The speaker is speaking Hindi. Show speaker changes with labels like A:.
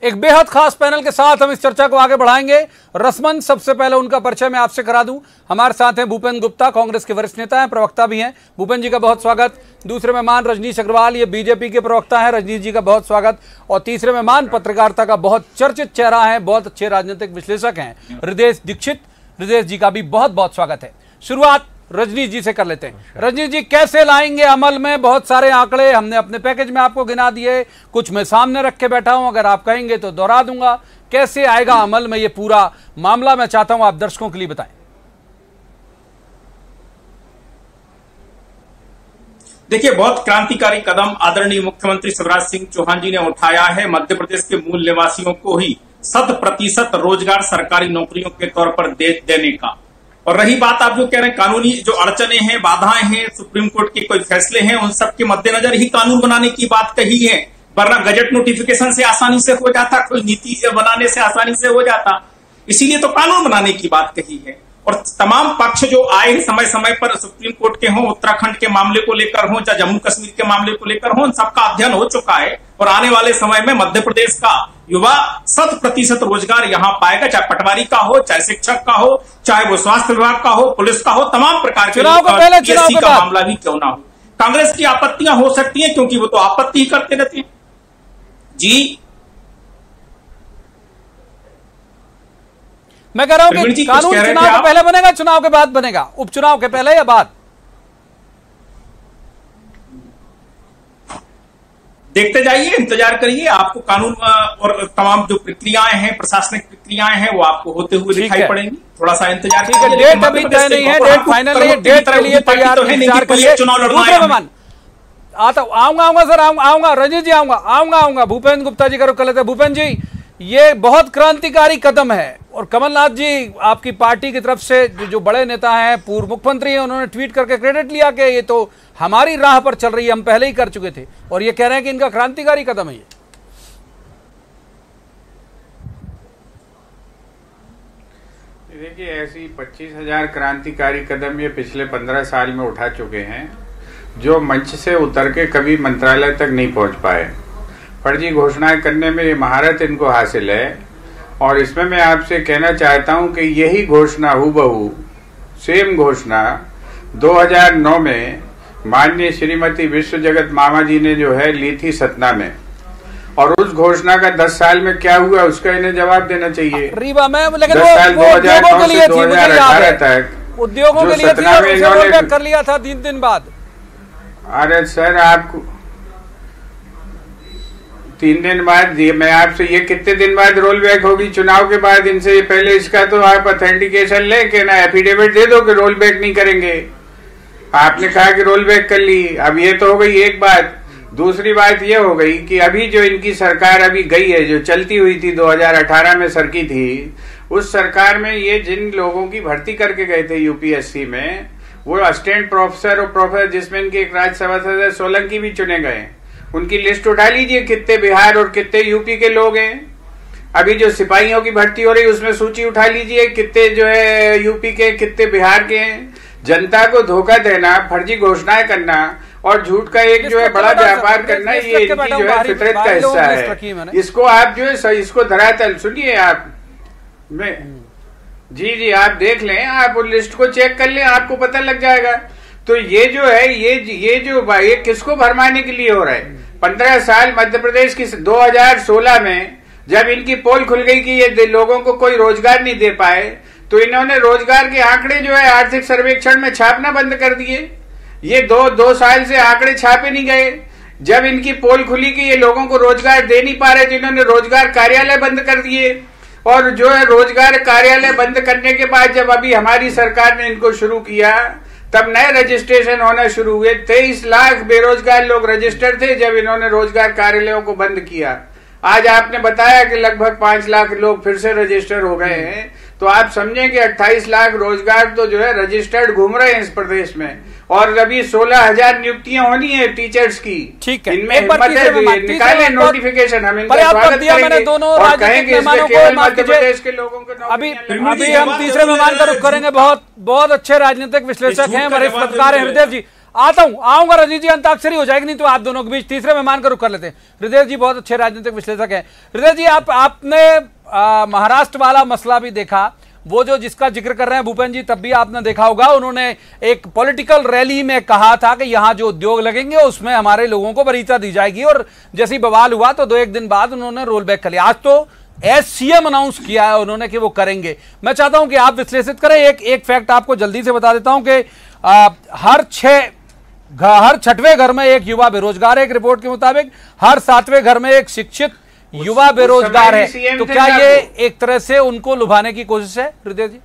A: एक बेहद खास पैनल के साथ हम इस चर्चा को आगे बढ़ाएंगे। रसमन, सबसे पहले उनका परिचय मैं आपसे करा दूं। हमारे साथ हैं भूपेंद्र गुप्ता, कांग्रेस के वरिष्ठ नेता हैं, प्रवक्ता भी हैं। भूपेंद्र जी का बहुत स्वागत। दूसरे मेहमान रजनीश अग्रवाल, ये बीजेपी के प्रवक्ता हैं, रजनीश जी का बहुत स्वागत। और तीसरे मेहमान पत्रकारिता का बहुत चर्चित चेहरा है, बहुत अच्छे राजनीतिक विश्लेषक हैं, हृदय दीक्षित। हृदय जी का भी बहुत बहुत स्वागत है। शुरुआत रजनीश जी से कर लेते हैं। रजनीश जी, कैसे लाएंगे अमल में? बहुत सारे आंकड़े हमने अपने पैकेज में आपको गिना दिए, कुछ मैं सामने रख के बैठा हूं, अगर आप कहेंगे तो दोहरा दूंगा। कैसे आएगा अमल में ये पूरा मामला? मैं चाहता हूं आप दर्शकों के लिए बताएं।
B: देखिए, बहुत क्रांतिकारी कदम आदरणीय मुख्यमंत्री शिवराज सिंह चौहान जी ने उठाया है। मध्य प्रदेश के मूल निवासियों को ही 100% रोजगार सरकारी नौकरियों के तौर पर देने का। और रही बात आप जो कह रहे हैं, कानूनी जो अड़चने हैं, बाधाएं हैं, सुप्रीम कोर्ट के कोई फैसले हैं, उन सब के मद्देनजर ही कानून बनाने की बात कही है। वरना गजट नोटिफिकेशन से आसानी से हो जाता, कोई नीति बनाने से आसानी से हो जाता। इसीलिए तो कानून बनाने की बात कही है। और तमाम पक्ष जो आए हैं समय समय पर, सुप्रीम कोर्ट के हों, उत्तराखंड के मामले को लेकर हों, चाहे जम्मू कश्मीर के मामले को लेकर हों, सबका अध्ययन हो चुका है। और आने वाले समय में मध्य प्रदेश का युवा 100% रोजगार यहां पाएगा, चाहे पटवारी का हो, चाहे शिक्षक का हो, चाहे वो स्वास्थ्य विभाग का हो, पुलिस का हो, तमाम प्रकार के पीएससी का मामला भी क्यों ना हो। कांग्रेस की आपत्तियां हो सकती हैं, क्योंकि वो तो आपत्ति ही करते रहते हैं। जी,
A: मैं कह रहा हूं कि कानून चुनाव के पहले बनेगा, चुनाव के बाद बनेगा? उपचुनाव के पहले या बाद?
B: देखते जाइए, इंतजार करिए। आपको कानून और तमाम जो प्रक्रियाएं हैं, प्रशासनिक प्रक्रियाएं हैं, वो आपको होते हुए दिखाई पड़ेंगी। थोड़ा सा इंतजार कीजिए।
A: डेट अभी तय नहीं है, डेट फाइनल नहीं है, डेट के लिए तैयार इंतजार करिए। दूसरे मेहमान आऊंगा सर, आऊंगा रजनीश जी, आऊंगा। भूपेंद्र गुप्ता जी का रुख कर लेते हैं। भूपेंद्र जी, ये बहुत क्रांतिकारी कदम है और कमलनाथ जी आपकी पार्टी की तरफ से जो बड़े नेता हैं, पूर्व मुख्यमंत्री हैं, उन्होंने ट्वीट करके क्रेडिट लिया कि ये तो हमारी राह पर चल रही है, हम पहले ही कर चुके थे, और ये कह रहे हैं कि इनका क्रांतिकारी कदम है ये।
C: देखिए, ऐसी 25,000 क्रांतिकारी कदम ये पिछले 15 साल में उठा चुके हैं, जो मंच से उतर के कभी मंत्रालय तक नहीं पहुंच पाए। फर्जी घोषणाएं करने में ये महारत इनको हासिल है। और इसमें मैं आपसे कहना चाहता हूं कि यही घोषणा हूबहू सेम घोषणा 2009 में माननीय श्रीमती विश्व जगत मामा जी ने जो है ली थी सतना में। और उस घोषणा का 10 साल में क्या हुआ, उसका इन्हें जवाब देना चाहिए।
A: रीवा में
C: 10 साल 2009 से 2018 तक
A: उद्योगों के लिए थी, कर लिया था 3 दिन बाद।
C: अरे सर, आपको 3 दिन बाद, मैं आपसे ये कितने दिन बाद रोल बैक होगी? चुनाव के बाद। इनसे पहले इसका तो आप ऑथेंटिकेशन लेके ना एफिडेविट दे दो कि रोल बैक नहीं करेंगे। आपने कहा कि रोल बैक कर ली। अब ये तो हो गई एक बात। दूसरी बात ये हो गई कि अभी जो इनकी सरकार अभी गई है, जो चलती हुई थी 2018 में सरकी थी, उस सरकार में ये जिन लोगों की भर्ती करके गए थे यूपीएससी में, वो असिस्टेंट प्रोफेसर और प्रोफेसर, जिसमें इनके एक राज्यसभा सदस्य सोलंकी भी चुने गए, उनकी लिस्ट उठा लीजिए, कितने बिहार और कितने यूपी के लोग हैं। अभी जो सिपाहियों की भर्ती हो रही है उसमें सूची उठा लीजिए, कितने जो है यूपी के, कितने बिहार के हैं। जनता को धोखा देना, फर्जी घोषणाएं करना और झूठ का एक जो है बड़ा व्यापार करना, ये इनकी जो है फितरत का हिस्सा है। इसको आप जो है इसको धरातल सुनिए आप में। जी, आप देख लें, आप उस लिस्ट को चेक कर लें, आपको पता लग जाएगा। तो ये जो है ये किसको भरमाने के लिए हो रहा है? 15 साल मध्य प्रदेश की 2016 में जब इनकी पोल खुल गई कि ये लोगों को कोई रोजगार नहीं दे पाए, तो इन्होंने रोजगार के आंकड़े जो है आर्थिक सर्वेक्षण में छापना बंद कर दिए। ये दो साल से आंकड़े छापे नहीं गए। जब इनकी पोल खुली कि ये लोगों को रोजगार दे नहीं पा रहे, तो इन्होंने रोजगार कार्यालय बंद कर दिए। और जो है रोजगार कार्यालय बंद करने के बाद जब अभी हमारी सरकार ने इनको शुरू किया, तब नए रजिस्ट्रेशन होना शुरू हुए। 23 लाख बेरोजगार लोग रजिस्टर्ड थे जब इन्होंने रोजगार कार्यालयों को बंद किया। आज आपने बताया कि लगभग 5 लाख लोग फिर से रजिस्टर हो गए हैं। तो आप समझें कि 28 लाख रोजगार तो जो है रजिस्टर्ड घूम रहे हैं इस प्रदेश में। और अभी 16,000 नियुक्तियां होनी है टीचर्स की।
A: ठीक है,
C: इनमें हिम्मत है, निकाले नोटिफिकेशन, हम इनका स्वागत करेंगे और कहेंगे इसमें केवल मध्य प्रदेश के लोगों को।
A: अभी हम तीसरे मेहमान का रुख करेंगे। बहुत अच्छे राजनीतिक विश्लेषक हैं, वरिष्ठ पत्रकार हैं हृदय जी। आता हूं, आऊंगा रजनीश जी, अंताक्षरी हो जाएगी नहीं तो आप दोनों के बीच। तीसरे मेहमान का रुख कर लेते हैं। हृदय जी बहुत अच्छे राजनीतिक विश्लेषक हैं। हृदय जी, आपने महाराष्ट्र वाला मसला भी देखा, वो जो जिसका जिक्र कर रहे हैं भूपेन जी, तब भी आपने देखा होगा, उन्होंने एक पॉलिटिकल रैली में कहा था कि यहां जो उद्योग लगेंगे उसमें हमारे लोगों को वरीयता दी जाएगी, और जैसे ही बवाल हुआ तो 2-1 दिन बाद उन्होंने रोल बैक कर लिया। आज तो एज सीएम अनाउंस किया है उन्होंने कि वो करेंगे। मैं चाहता हूं कि आप विश्लेषित करें। एक फैक्ट आपको जल्दी से बता देता हूं कि हर 6वें घर में एक युवा बेरोजगार है, एक रिपोर्ट के मुताबिक। हर 7वें घर में एक शिक्षित युवा बेरोजगार है। तो क्या ये एक तरह से उनको लुभाने की कोशिश है हृदय जी?